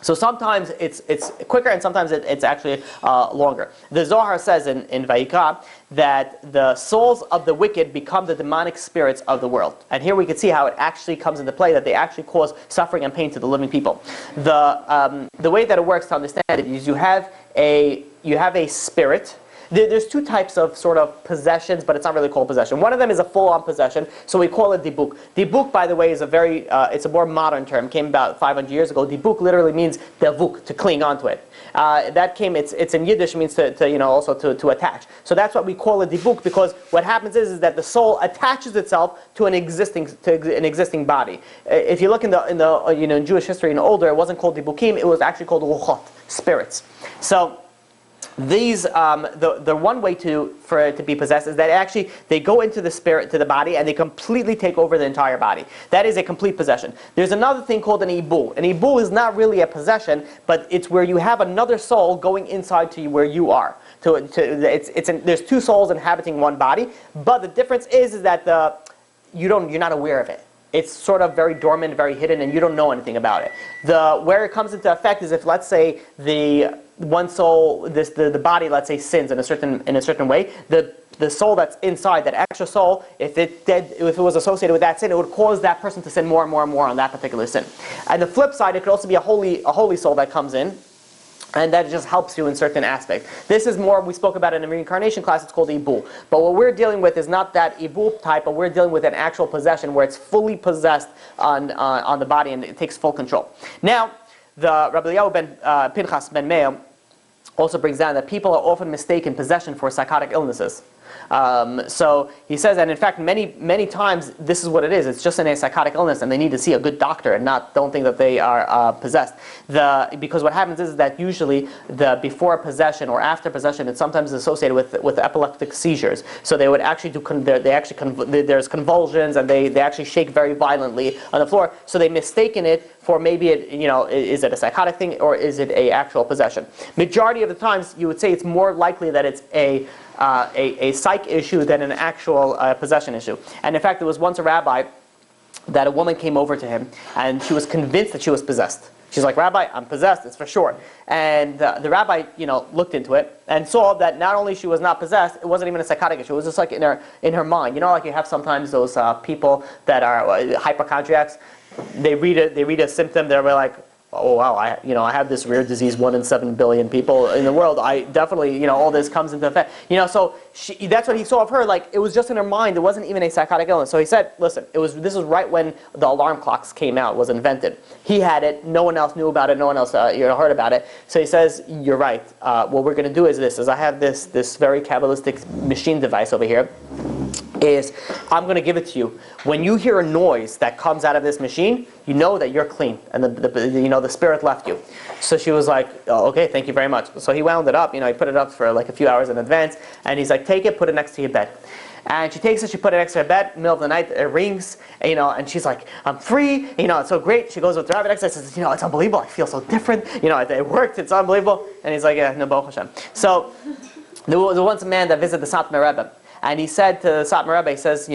So sometimes it's quicker and sometimes it's actually longer. The Zohar says in Vayikra that the souls of the wicked become the demonic spirits of the world. And here we can see how it actually comes into play, that they actually cause suffering and pain to the living people. The way that it works, to understand it, is you have a spirit. There's 2 types of sort of possessions, but it's not really called possession. One of them is a full-on possession, so we call it dibuk. Dibuk, by the way, is it's a more modern term. Came about 500 years ago. Dibuk literally means davuk, to cling onto it. It's in Yiddish, means to attach. So that's what we call a dibuk, because what happens is that the soul attaches itself to an existing body. If you look in Jewish history and older, it wasn't called dibukim. It was actually called ruchot, spirits. So these, the one way for it to be possessed is that actually they go into the spirit, to the body, and they completely take over the entire body. That is a complete possession. There's another thing called an ibul. An ibul is not really a possession, but it's where you have another soul going inside to you where you are. There's 2 souls inhabiting one body, but the difference is that you're not aware of it. it's sort of very dormant, very hidden, and you don't know anything about it. Where it comes into effect is if, let's say, the one soul, the body, let's say, sins in a certain way, the soul that's inside, that extra soul, if it was associated with that sin, it would cause that person to sin more and more and more on that particular sin. And the flip side, it could also be a holy soul that comes in, and that just helps you in certain aspects. This is more, we spoke about it in the reincarnation class, it's called Ibul. But what we're dealing with is not that Ibul type, but we're dealing with an actual possession where it's fully possessed on the body and it takes full control. Now, the Rabbi Pinchas ben Meir also brings down that people are often mistaken possession for psychotic illnesses. So he says, and in fact, many times this is what it is. It's just a psychotic illness, and they need to see a good doctor, and don't think that they are possessed. Because what happens is that usually before possession or after possession, it's sometimes associated with epileptic seizures. So they would actually there's convulsions, and they actually shake very violently on the floor. So they mistaken it for maybe is it a psychotic thing or is it a actual possession? Majority of the times, you would say it's more likely that it's a psych issue than an actual possession issue. And in fact, there was once a rabbi that a woman came over to him and she was convinced that she was possessed. She's like, "Rabbi, I'm possessed, it's for sure." And the rabbi, looked into it and saw that not only she was not possessed, it wasn't even a psychotic issue. It was just like in her mind. Like you have sometimes those people that are hypochondriacs. They read a symptom. They're like, "Oh wow, I have this rare disease. 1 in 7 billion people in the world. I definitely, all this comes into effect." So that's what he saw of her. Like it was just in her mind. It wasn't even a psychotic illness. So he said, "Listen, this was right when the alarm clocks came out, was invented. He had it. No one else knew about it. No one else heard about it." So he says, "You're right. What we're going to do is this: I have this very Kabbalistic machine device over here. I'm going to give it to you. When you hear a noise that comes out of this machine, you know that you're clean, and the spirit left you." So she was like, "Oh, okay, thank you very much." So he wound it up. He put it up for like a few hours in advance, and he's like, "Take it, put it next to your bed." And she takes it, she put it next to her bed, middle of the night, it rings, and she's like, "I'm free, it's so great." She goes with the rabbi next to her and says, "It's unbelievable, I feel so different, it worked, it's unbelievable." And he's like, "Yeah, no, Baruch Hashem." So there was once a man that visited the Satmar Rebbe. And he said to the Satmar Rebbe, he says,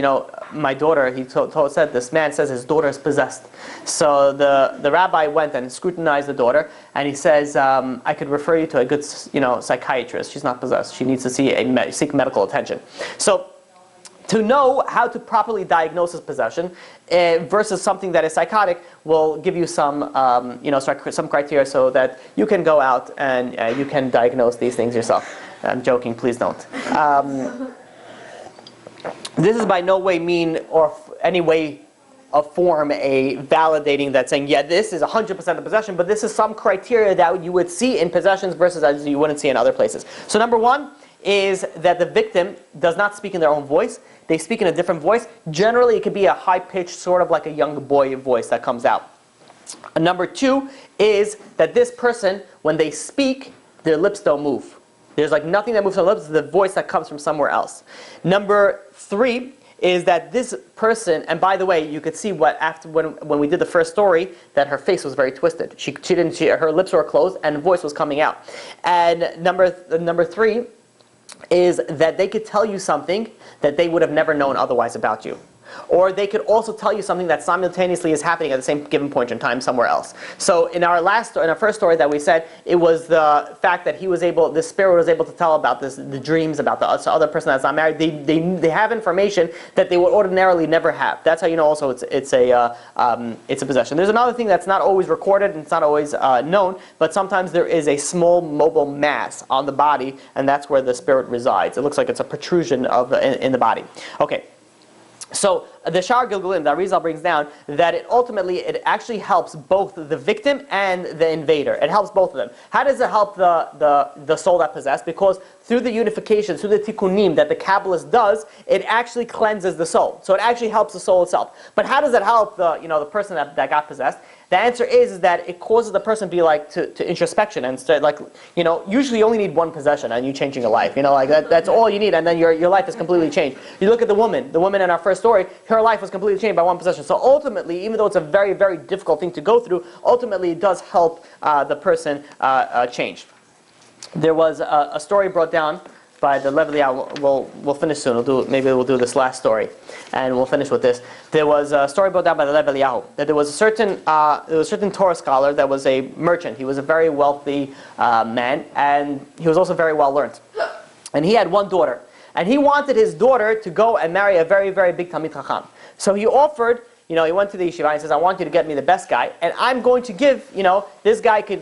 "My daughter," said this man says his daughter is possessed. So the rabbi went and scrutinized the daughter, and he says, "I could refer you to a good psychiatrist. She's not possessed. She needs to seek medical attention." So to know how to properly diagnose this possession versus something that is psychotic will give you some criteria so that you can go out and you can diagnose these things yourself. I'm joking, please don't. This is by no way mean or any way of form a validating that saying, yeah, this is 100% of possession, but this is some criteria that you would see in possessions versus as you wouldn't see in other places. So number one is that the victim does not speak in their own voice. They speak in a different voice. Generally, it could be a high-pitched, sort of like a young boy voice that comes out. And number two is that this person, when they speak, their lips don't move. There's like nothing that moves on the lips, the voice that comes from somewhere else. Number three is that this person, and by the way, you could see when we did the first story, that her face was very twisted. Her lips were closed and voice was coming out. And number three is that they could tell you something that they would have never known otherwise about you. Or they could also tell you something that simultaneously is happening at the same given point in time somewhere else. So in our first story that we said, it was the fact that the spirit was able to tell about the dreams about the other person that's not married. They have information that they would ordinarily never have. That's how you know also it's a possession. There's another thing that's not always recorded and it's not always known, but sometimes there is a small mobile mass on the body, and that's where the spirit resides. It looks like it's a protrusion in the body. Okay. So the Shar Gilgulim, that Arizal brings down, that it actually helps both the victim and the invader. It helps both of them. How does it help the soul that possessed? Because through the unification, through the tikkunim that the Kabbalist does, it actually cleanses the soul. So it actually helps the soul itself. But how does it help the person that got possessed? The answer is that it causes the person to be to introspection and start usually you only need one possession and you changing your life. That's all you need, and then your life is completely changed. You look at the woman in our first story, her life was completely changed by one possession. So ultimately, even though it's a very, very difficult thing to go through, ultimately it does help the person change. There was a story brought down by the Lev Eliyahu. We'll finish soon. Maybe we'll do this last story, and we'll finish with this. There was a story brought down by the Lev Eliyahu that there was a certain Torah scholar that was a merchant. He was a very wealthy man, and he was also very well learned. And he had one daughter, and he wanted his daughter to go and marry a very, very big Talmid Chacham. So he offered. He went to the yeshiva and says, I want you to get me the best guy, and I'm going to give, this guy could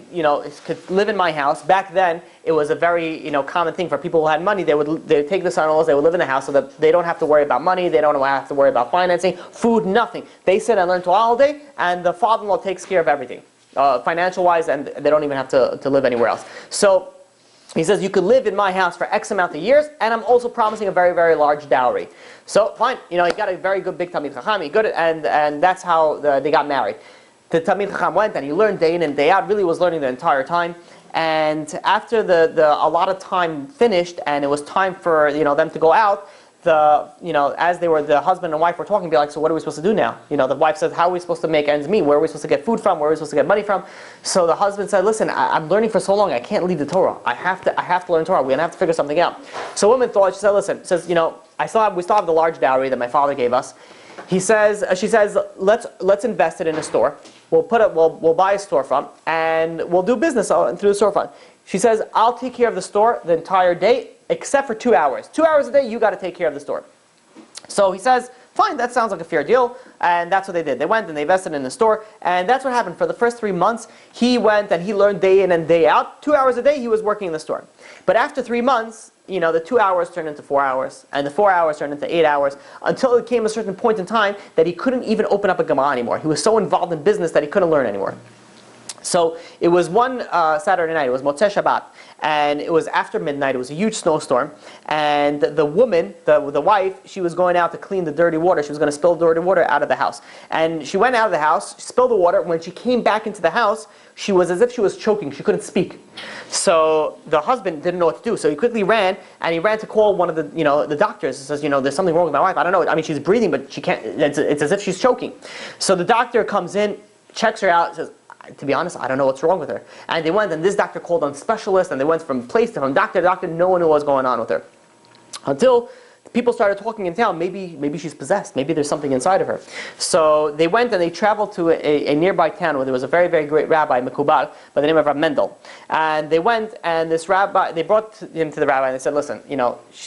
live in my house. Back then, it was a very, common thing for people who had money. They would take the son-in-laws, they would live in the house so that they don't have to worry about money, they don't have to worry about financing, food, nothing. They sit and learn Torah all day, and the father-in-law takes care of everything, financial-wise, and they don't even have to live anywhere else. So, he says, you could live in my house for X amount of years, and I'm also promising a very, very large dowry. So, fine. He got a very good big Talmid Chacham. And that's how they got married. The Talmid Chacham went, and he learned day in and day out, really was learning the entire time. And after a lot of time finished, and it was time for them to go out, as the husband and wife were talking, be like, so what are we supposed to do now? The wife says, how are we supposed to make ends meet? Where are we supposed to get food from? Where are we supposed to get money from? So the husband said, listen, I'm learning for so long, I can't leave the Torah. I have to learn Torah. We're gonna have to figure something out. So the woman thought, she said, listen, we still have the large dowry that my father gave us. She says, let's invest it in a store. We'll buy a storefront and we'll do business through the storefront. She says, I'll take care of the store the entire day, except for 2 hours. 2 hours a day, you got to take care of the store. So he says, fine, that sounds like a fair deal. And that's what they did. They went and they invested in the store. And that's what happened. For the first 3 months, he went and he learned day in and day out. 2 hours a day, he was working in the store. But after 3 months, the 2 hours turned into 4 hours. And the 4 hours turned into 8 hours. Until it came a certain point in time that he couldn't even open up a Gemara anymore. He was so involved in business that he couldn't learn anymore. So it was one Saturday night, it was Motzei Shabbat, and it was after midnight, it was a huge snowstorm, and the woman, the wife, she was going out to clean the dirty water, she was going to spill the dirty water out of the house. And she went out of the house, she spilled the water, when she came back into the house, she was as if she was choking, she couldn't speak. So the husband didn't know what to do, so he quickly ran, and he ran to call one of the doctors. He says, there's something wrong with my wife, I don't know, I mean she's breathing, but she can't, it's as if she's choking. So the doctor comes in, checks her out, says, to be honest, I don't know what's wrong with her. And they went, and this doctor called on specialists, and they went from doctor to doctor, no one knew what was going on with her. Until people started talking in town, maybe she's possessed, maybe there's something inside of her. So they went and they traveled to a nearby town where there was a very, very great rabbi, Mekubal, by the name of Rabbi Mendel. And they went, and this rabbi, they brought him to the rabbi, and they said, listen,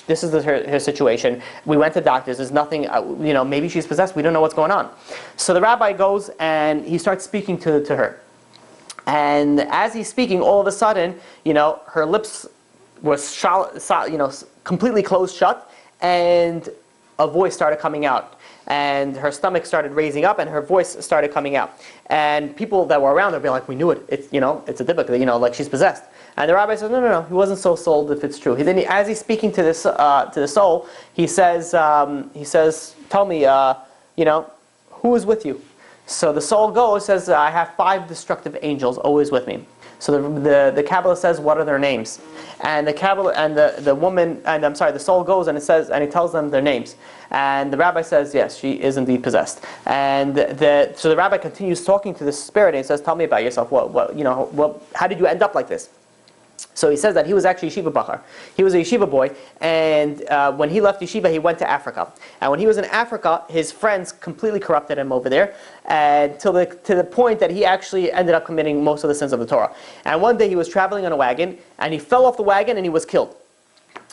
this is her situation. We went to doctors, there's nothing, maybe she's possessed, we don't know what's going on. So the rabbi goes, and he starts speaking to her. And as he's speaking, all of a sudden, her lips were completely closed shut, and a voice started coming out. And her stomach started raising up, and her voice started coming out. And people that were around her would be like, we knew it. It's a dibuk, like she's possessed. And the rabbi says, no, he wasn't so sold if it's true. As he's speaking to this to the soul, he says, tell me, who is with you? So the soul goes, says, I have 5 destructive angels always with me. So the Kabbalah says, what are their names? And the Kabbalah and the soul goes and it says, and it tells them their names. And the rabbi says, yes, she is indeed possessed. And so the rabbi continues talking to the spirit and he says, tell me about yourself. How did you end up like this? So he says that he was actually a yeshiva bachar. He was a yeshiva boy, and when he left yeshiva, he went to Africa. And when he was in Africa, his friends completely corrupted him over there, and to the point that he actually ended up committing most of the sins of the Torah. And one day he was traveling on a wagon, and he fell off the wagon, and he was killed.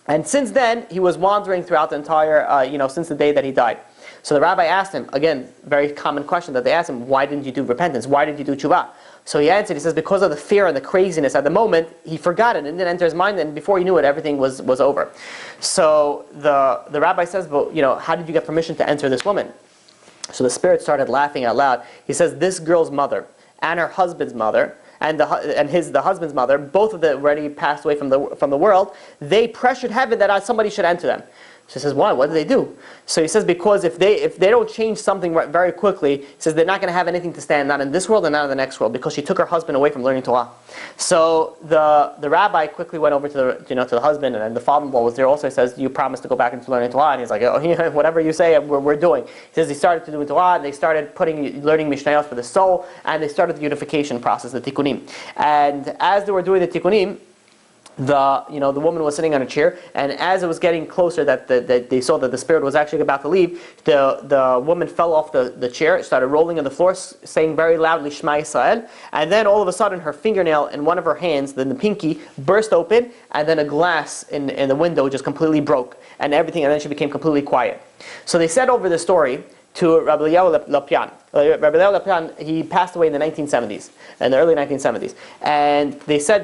And since then, he was wandering throughout the entire, since the day that he died. So the rabbi asked him, again, very common question that they asked him, why didn't you do repentance? Why did you do tshuva? So he answered, he says, because of the fear and the craziness at the moment, he forgot it and it didn't enter his mind, and before he knew it, everything was over. So the rabbi says, well, how did you get permission to enter this woman? So the spirit started laughing out loud. He says, this girl's mother and her husband's mother, and the husband's mother, both of them already passed away from the world, they pressured heaven that somebody should enter them. She says, why? What did they do? So he says, because if they don't change something very quickly, he says they're not going to have anything to stand, not in this world and not in the next world, because she took her husband away from learning Torah. So the rabbi quickly went over to the husband, and the father-in-law was there also. He says, you promised to go back into learning Torah, and he's like, oh, whatever you say, we're doing. He says he started to do Torah, and they started learning Mishnayot for the soul, and they started the unification process, the tikkunim. And as they were doing the tikkunim, the woman was sitting on a chair, and as it was getting closer that they saw that the spirit was actually about to leave, the woman fell off the chair, started rolling on the floor, saying very loudly Shema Yisrael, and then all of a sudden her fingernail in one of her hands, then the pinky, burst open, and then a glass in the window just completely broke, and then she became completely quiet. So they said over the story to Rabbi Lopian. Rabbi Lopian, he passed away in the 1970s, in the early 1970s. And they said,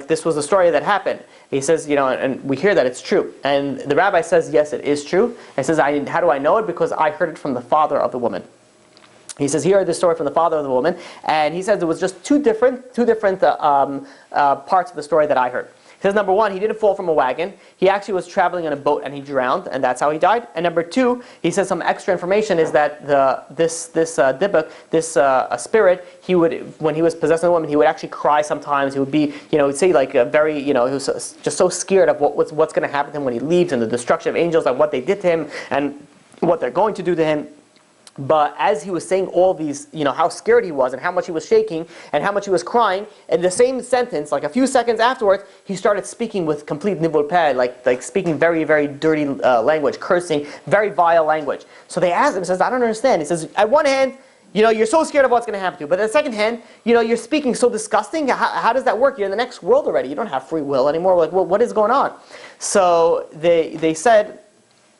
this was a story that happened. He says, and we hear that it's true. And the rabbi says, yes, it is true. And he says, how do I know it? Because I heard it from the father of the woman. He says, he heard this story from the father of the woman. And he says there was just two different parts of the story that I heard. He says, number one, he didn't fall from a wagon. He actually was traveling on a boat and he drowned, and that's how he died. And number two, he says some extra information is that this dibuk, this spirit, he would, when he was possessing the woman, he would actually cry sometimes. He would be, he'd say like a very, he was just so scared of what's going to happen to him when he leaves, and the destruction of angels and what they did to him and what they're going to do to him. But as he was saying all these, how scared he was and how much he was shaking and how much he was crying, in the same sentence, like a few seconds afterwards, he started speaking with complete nivul peh, like speaking very, very dirty language, cursing, very vile language. So they asked him, he says, I don't understand. He says, at one hand, you're so scared of what's going to happen to you. But on the second hand, you're speaking so disgusting. How does that work? You're in the next world already. You don't have free will anymore. Like, what is going on? So they said,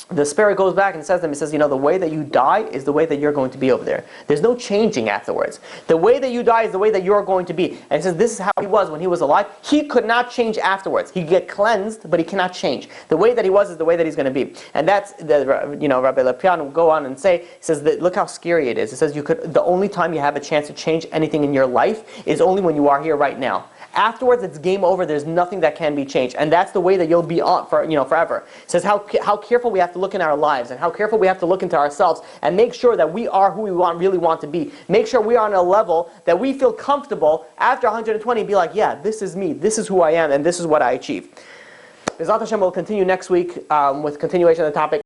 the spirit goes back and says to them, he says, the way that you die is the way that you're going to be over there. There's no changing afterwards. The way that you die is the way that you're going to be. And he says, this is how he was when he was alive. He could not change afterwards. He could get cleansed, but he cannot change. The way that he was is the way that he's going to be. And that's, Rabbi Lopian will go on and say, he says, that, look how scary it is. He says, the only time you have a chance to change anything in your life is only when you are here right now. Afterwards, it's game over. There's nothing that can be changed, and that's the way that you'll be on for forever. It says how careful we have to look in our lives, and how careful we have to look into ourselves, and make sure that we are who we really want to be. Make sure we are on a level that we feel comfortable after 120. Be like, yeah, this is me. This is who I am, and this is what I achieve. Bezat Hashem will continue next week with continuation of the topic.